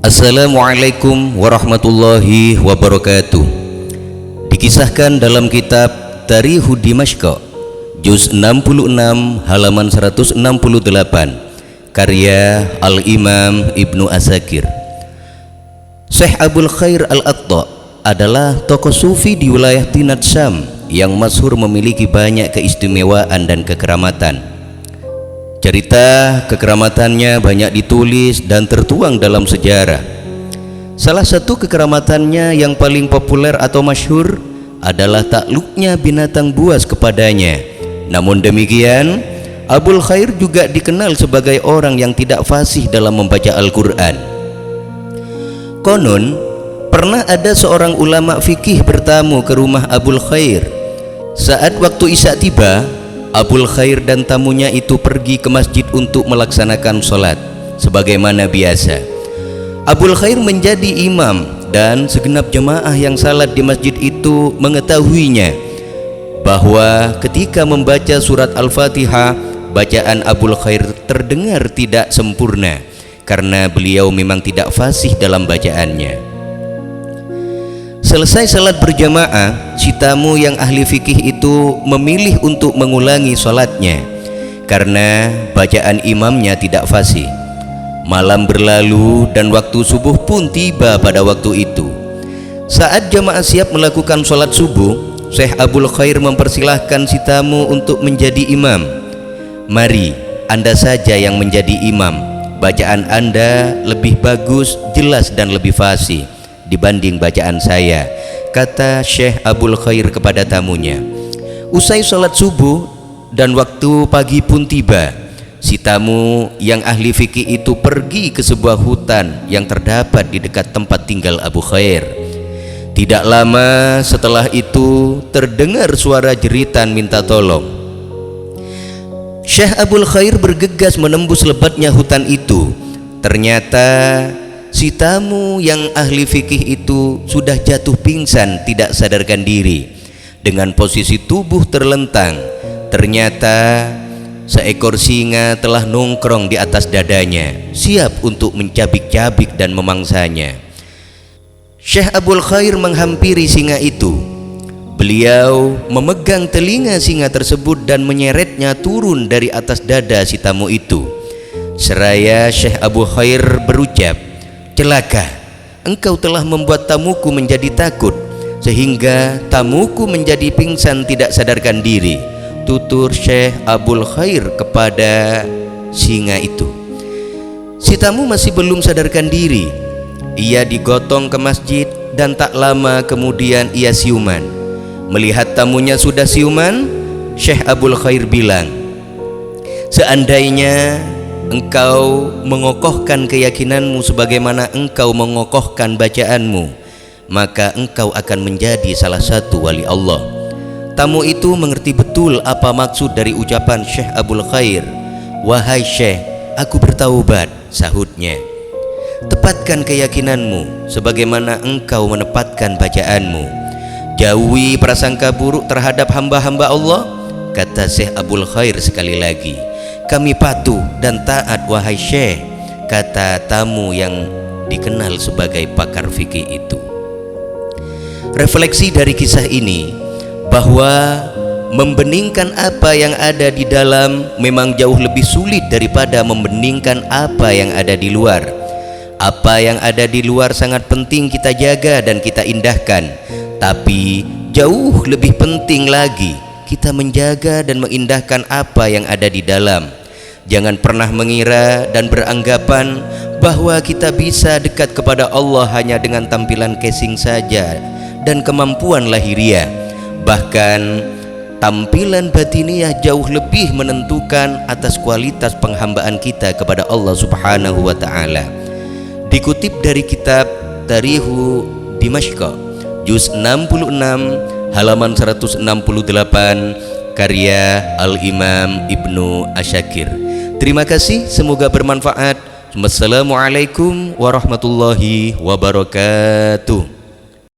Assalamualaikum warahmatullahi wabarakatuh. Dikisahkan dalam kitab Tarihu Dimashq juz 66 halaman 168 karya Al-Imam Ibnu Asakir. Syekh Abul Khair Al-Atta adalah tokoh sufi di wilayah Tinat Syam yang masyhur memiliki banyak keistimewaan dan kekeramatan. Cerita kekeramatannya banyak ditulis dan tertuang dalam sejarah. Salah satu kekeramatannya yang paling populer atau masyhur adalah takluknya binatang buas kepadanya. Namun demikian, Abul Khair juga dikenal sebagai orang yang tidak fasih dalam membaca Al-Quran. Konon, pernah ada seorang ulama fikih bertamu ke rumah Abul Khair. Saat waktu Isya tiba, Abul Khair dan tamunya itu pergi ke masjid untuk melaksanakan sholat sebagaimana biasa. Abul Khair menjadi imam dan segenap jemaah yang salat di masjid itu mengetahuinya bahwa ketika membaca surat Al-Fatihah, bacaan Abul Khair terdengar tidak sempurna karena beliau memang tidak fasih dalam bacaannya. Selesai salat berjamaah, si tamu yang ahli fikih itu memilih untuk mengulangi salatnya karena bacaan imamnya tidak fasih. Malam berlalu dan waktu subuh pun tiba pada waktu itu. Saat jamaah siap melakukan salat subuh, Syekh Abul Khair mempersilahkan si tamu untuk menjadi imam. "Mari, Anda saja yang menjadi imam. Bacaan Anda lebih bagus, jelas dan lebih fasih dibanding bacaan saya," kata Syekh Abul Khair kepada tamunya. Usai sholat subuh dan waktu pagi pun tiba, si tamu yang ahli fikih itu pergi ke sebuah hutan yang terdapat di dekat tempat tinggal Abu Khair. Tidak lama setelah itu terdengar suara jeritan minta tolong. Syekh Abul Khair bergegas menembus lebatnya hutan itu. Ternyata si tamu yang ahli fikih itu sudah jatuh pingsan tidak sadarkan diri dengan posisi tubuh terlentang. Ternyata seekor singa telah nongkrong di atas dadanya, siap untuk mencabik-cabik dan memangsanya. Syekh Abul Khair menghampiri singa itu. Beliau memegang telinga singa tersebut dan menyeretnya turun dari atas dada si tamu itu. Seraya Syekh Abul Khair berucap, "Celaka, engkau telah membuat tamuku menjadi takut sehingga tamuku menjadi pingsan tidak sadarkan diri," tutur Syekh Abul Khair kepada singa itu. Si tamu masih belum sadarkan diri. Ia digotong ke masjid dan tak lama kemudian ia siuman. Melihat tamunya sudah siuman, Syekh Abul Khair bilang, "Seandainya engkau mengokohkan keyakinanmu sebagaimana engkau mengokohkan bacaanmu, maka engkau akan menjadi salah satu wali Allah." Tamu itu mengerti betul apa maksud dari ucapan Syekh Abul Khair. "Wahai Syekh, aku bertaubat," sahutnya. "Tepatkan keyakinanmu sebagaimana engkau menepatkan bacaanmu. Jauhi prasangka buruk terhadap hamba-hamba Allah," kata Syekh Abul Khair sekali lagi. "Kami patuh dan taat wahai Syekh," kata tamu yang dikenal sebagai pakar fikih itu. Refleksi dari kisah ini bahwa membeningkan apa yang ada di dalam memang jauh lebih sulit daripada membeningkan apa yang ada di luar. Apa yang ada di luar sangat penting kita jaga dan kita indahkan, tapi jauh lebih penting lagi kita menjaga dan mengindahkan apa yang ada di dalam. Jangan pernah mengira dan beranggapan bahwa kita bisa dekat kepada Allah hanya dengan tampilan casing saja dan kemampuan lahiriah. Bahkan tampilan batiniah jauh lebih menentukan atas kualitas penghambaan kita kepada Allah Subhanahu wa Ta'ala. Dikutip dari kitab Tarihu Dimashq juz 66 halaman 168 karya Al-Imam Ibnu Asakir. Terima kasih, semoga bermanfaat. Wassalamualaikum warahmatullahi wabarakatuh.